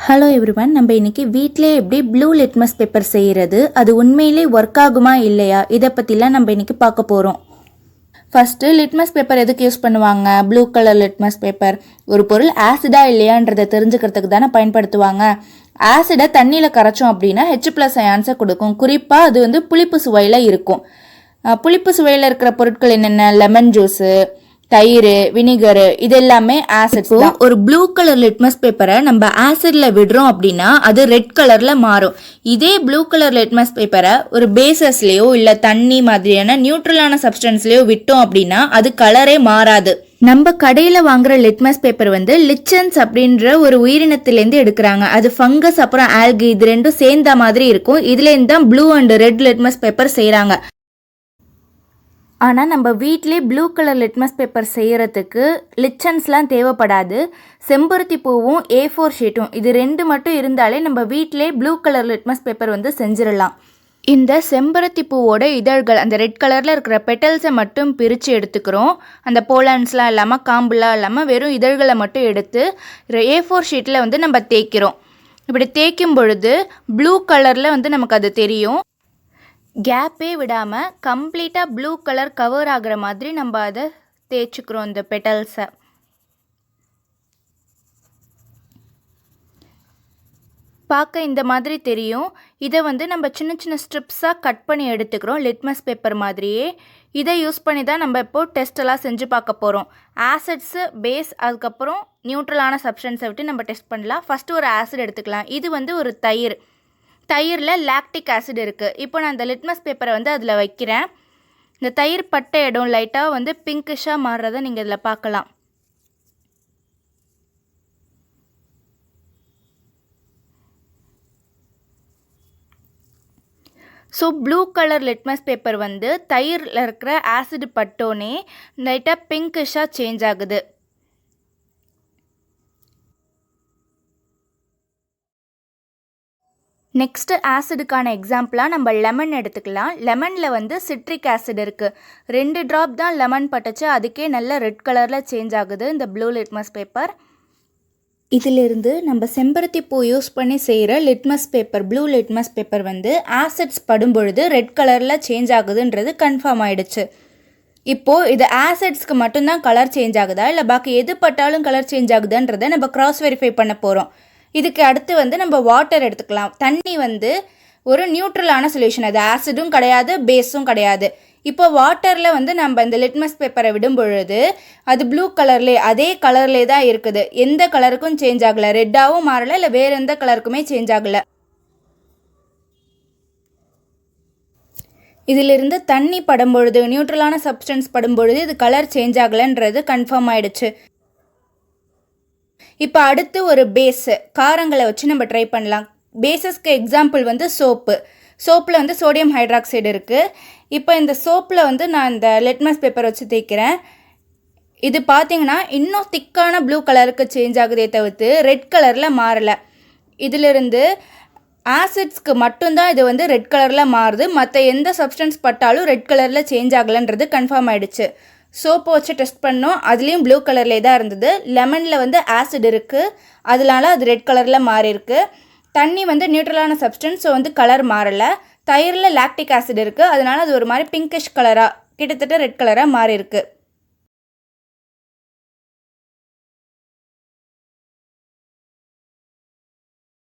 Hello everyone, நம்ம இன்னைக்கு வீட்டிலே எப்படி ப்ளூ லிட்மஸ் பேப்பர் செய்கிறது, அது உண்மையிலே ஒர்க் ஆகுமா இல்லையா, இதை பற்றிலாம் நம்ம இன்னைக்கு பார்க்க போகிறோம். ஃபஸ்ட்டு லிட்மஸ் பேப்பர் எதுக்கு யூஸ் பண்ணுவாங்க? ப்ளூ கலர் லிட்மஸ் பேப்பர் ஒரு பொருள் ஆசிடா இல்லையான்றதை தெரிஞ்சுக்கிறதுக்கு தானே பயன்படுத்துவாங்க. ஆசிடை தண்ணியில் கரைச்சோம் அப்படின்னா H+ அயான்ஸை கொடுக்கும். குறிப்பாக அது வந்து புளிப்பு சுவையில் இருக்கும். புளிப்பு சுவையில் இருக்கிற பொருட்கள் என்னென்ன? லெமன் ஜூஸு, தயிர், வினிகர், இது எல்லாமே ஆசிட்ஸ் தான். ஒரு ப்ளூ கலர் லிட்மஸ் பேப்பரை நம்ம ஆசிட்ல விடுறோம் அப்படின்னா அது ரெட் கலர்ல மாறும். இதே ப்ளூ கலர் லிட்மஸ் பேப்பரை ஒரு பேசஸ்லயோ இல்ல தண்ணி மாதிரியான நியூட்ரலான சப்ஸ்டன்ஸ்லயோ விட்டோம் அப்படின்னா அது கலரே மாறாது. நம்ம கடையில வாங்குற லிட்மஸ் பேப்பர் வந்து லிச்சன்ஸ் அப்படின்ற ஒரு உயிரினத்திலேருந்து எடுக்கிறாங்க. அது ஃபங்கஸ் அப்புறம் ஆல்கி, இது ரெண்டும் சேர்ந்த மாதிரி இருக்கும். இதுல இருந்து தான் blue and red litmus paper செய்யறாங்க. ஆனால் நம்ம வீட்டிலே ப்ளூ கலர் லிட்மஸ் பேப்பர் செய்கிறதுக்கு லிச்சன்ஸ்லாம் தேவைப்படாது. செம்பருத்தி பூவும் A4 ஷீட்டும் இது ரெண்டு மட்டும் இருந்தாலே நம்ம வீட்டிலே ப்ளூ கலர் லிட்மஸ் பேப்பர் வந்து செஞ்சிடலாம். இந்த செம்பருத்தி பூவோட இதழ்கள், அந்த ரெட் கலரில் இருக்கிற பெட்டல்ஸை மட்டும் பிரித்து எடுத்துக்கிறோம். அந்த போலன்ஸ்லாம் இல்லாமல் காம்புலாம் இல்லாமல் வெறும் இதழ்களை மட்டும் எடுத்து A4 ஷீட்டில் வந்து நம்ம தேய்க்கிறோம். இப்படி தேய்க்கும் பொழுது ப்ளூ கலரில் வந்து நமக்கு அது தெரியும். கேப்பே விடாமல் கம்ப்ளீட்டாக ப்ளூ கலர் கவர் ஆகிற மாதிரி நம்ம அதை தேய்ச்சிக்கிறோம். இந்த பெட்டல்ஸை பார்க்க இந்த மாதிரி தெரியும். இதை வந்து நம்ம சின்ன சின்ன ஸ்ட்ரிப்ஸாக கட் பண்ணி எடுத்துக்கிறோம், லிட்மஸ் பேப்பர் மாதிரியே. இதை யூஸ் பண்ணி தான் நம்ம இப்போது டெஸ்ட்டெல்லாம் செஞ்சு பார்க்க போகிறோம். ஆசிட்ஸு, பேஸ், அதுக்கப்புறம் நியூட்ரலான சப்ஸ்டன்ஸை விட்டு நம்ம டெஸ்ட் பண்ணலாம். ஃபஸ்ட்டு ஒரு ஆசிட் எடுத்துக்கலாம். இது வந்து ஒரு தயிரில் லாக்டிக் ஆசிட் இருக்குது. இப்போ நான் இந்த லிட்மஸ் பேப்பரை வந்து அதில் வைக்கிறேன். இந்த தயிர் பட்ட இடம் லைட்டாக வந்து பிங்கிஷாக மாறுறதை நீங்கள் இதில் பார்க்கலாம். So blue colour litmus paper வந்து தயிரில் இருக்கிற ஆசிட் பட்டோன்னே லைட்டாக பிங்கிஷாக சேஞ்ச் ஆகுது. நெக்ஸ்ட்டு ஆசிடுக்கான எக்ஸாம்பிளாக நம்ம லெமன் எடுத்துக்கலாம். லெமனில் வந்து சிட்ரிக் ஆசிட் இருக்குது. 2 ட்ராப் தான் லெமன் பட்டுச்சு, அதுக்கே நல்ல ரெட் கலரில் சேஞ்ச் ஆகுது இந்த ப்ளூ லிட்மஸ் பேப்பர். இதிலிருந்து நம்ம செம்பருத்தி பூ யூஸ் பண்ணி செய்கிற litmus paper, blue litmus paper வந்து ஆசிட்ஸ் படும் பொழுது ரெட் கலரில் சேஞ்ச் ஆகுதுன்றது கன்ஃபார்ம் ஆகிடுச்சு. இப்போது இது ஆசிட்ஸ்க்கு மட்டும்தான் கலர் சேஞ்ச் ஆகுதா இல்லை பாக்கி எது பட்டாலும் கலர் சேஞ்ச் ஆகுதுன்றதை நம்ம க்ராஸ் வெரிஃபை பண்ண போகிறோம். இதுக்கு அடுத்து வந்து நம்ம வாட்டர் எடுத்துக்கலாம். தண்ணி வந்து ஒரு நியூட்ரலான சொல்யூஷன், அது ஆசிடும் கிடையாது, பேஸும் கிடையாது. இப்போ வாட்டரில் வந்து நம்ம இந்த லிட்மஸ் பேப்பரை விடும் பொழுது அது ப்ளூ கலர்லேயே, அதே கலர்லேயே தான் இருக்குது. எந்த கலருக்கும் சேஞ்ச் ஆகலை, ரெட்டாகவும் மாறலை, இல்லை வேறு எந்த கலருக்குமே சேஞ்ச் ஆகலை. இதிலிருந்து தண்ணி படும்பொழுது, நியூட்ரலான சப்ஸ்டன்ஸ் படும்பொழுது இது கலர் சேஞ்ச் ஆகலைன்றது கன்ஃபார்ம் ஆகிடுச்சு. இப்போ அடுத்து ஒரு பேஸு, காரங்களை வச்சு நம்ம ட்ரை பண்ணலாம். பேஸஸ்க்கு எக்ஸாம்பிள் வந்து சோப்பில் வந்து சோடியம் ஹைட்ராக்சைடு இருக்குது. இப்போ இந்த சோப்பில் வந்து நான் இந்த லிட்மஸ் பேப்பர் வச்சு தேய்க்கிறேன். இது பார்த்திங்கன்னா இன்னும் திக்கான ப்ளூ கலருக்கு சேஞ்ச் ஆகுதே தவிர்த்து ரெட் கலரில் மாறலை. இதிலிருந்து ஆசிட்ஸ்க்கு மட்டும்தான் இது வந்து ரெட் கலரில் மாறுது. மற்ற எந்த சப்ஸ்டன்ஸ் பட்டாலும் ரெட் கலரில் சேஞ்ச் ஆகலைன்றது கன்ஃபார்ம் ஆகிடுச்சு. சோப்பை வச்சு டெஸ்ட் பண்ணோம், அதுலேயும் ப்ளூ கலர்லேயே தான் இருந்தது. லெமனில் வந்து ஆசிட் இருக்குது, அதனால அது ரெட் கலரில் மாறியிருக்கு. தண்ணி வந்து நியூட்ரலான சப்ஸ்டன்ஸ், ஸோ வந்து கலர் மாறலை. தயிரில் லாக்டிக் ஆசிட் இருக்குது, அதனால அது ஒரு மாதிரி பிங்கிஷ் கலராக, கிட்டத்தட்ட ரெட் கலராக மாறியிருக்கு.